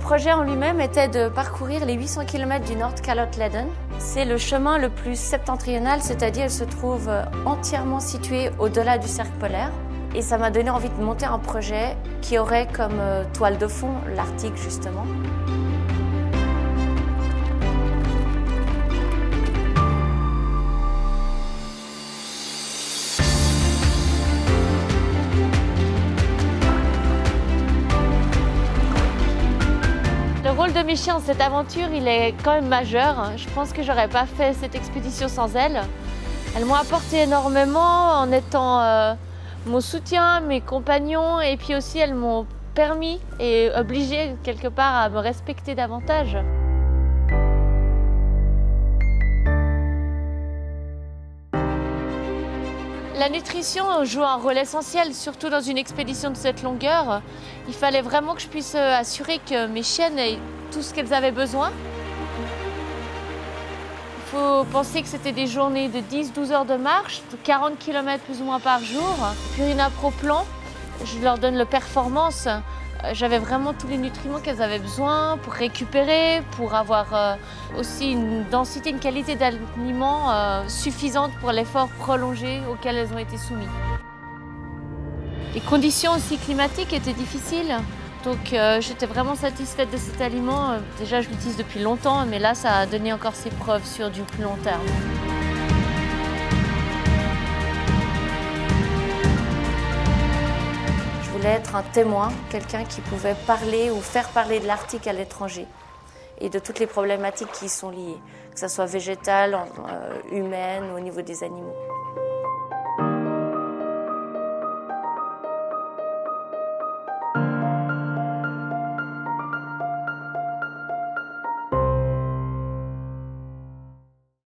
projet en lui-même était de parcourir les 800 km du Nordkalotleden. C'est le chemin le plus septentrional, c'est-à-dire il se trouve entièrement situé au-delà du cercle polaire. Et ça m'a donné envie de monter un projet qui aurait comme toile de fond l'Arctique justement. Le rôle de mes chiens dans cette aventure, il est quand même majeur. Je pense que j'aurais pas fait cette expédition sans elles. Elles m'ont apporté énormément en étant mon soutien, mes compagnons, et puis aussi elles m'ont permis et obligé quelque part à me respecter davantage. La nutrition joue un rôle essentiel, surtout dans une expédition de cette longueur. Il fallait vraiment que je puisse assurer que mes chiennes aient tout ce qu'elles avaient besoin. Il faut penser que c'était des journées de 10-12 heures de marche, de 40 km plus ou moins par jour. Purina Pro Plan, je leur donne le performance. J'avais vraiment tous les nutriments qu'elles avaient besoin pour récupérer, pour avoir aussi une densité, une qualité d'aliments suffisante pour l'effort prolongé auquel elles ont été soumises. Les conditions aussi climatiques étaient difficiles, donc j'étais vraiment satisfaite de cet aliment. Déjà, je l'utilise depuis longtemps, mais là, ça a donné encore ses preuves sur du plus long terme. Je voulais être un témoin, quelqu'un qui pouvait parler ou faire parler de l'Arctique à l'étranger et de toutes les problématiques qui y sont liées, que ce soit végétales, humaines ou au niveau des animaux.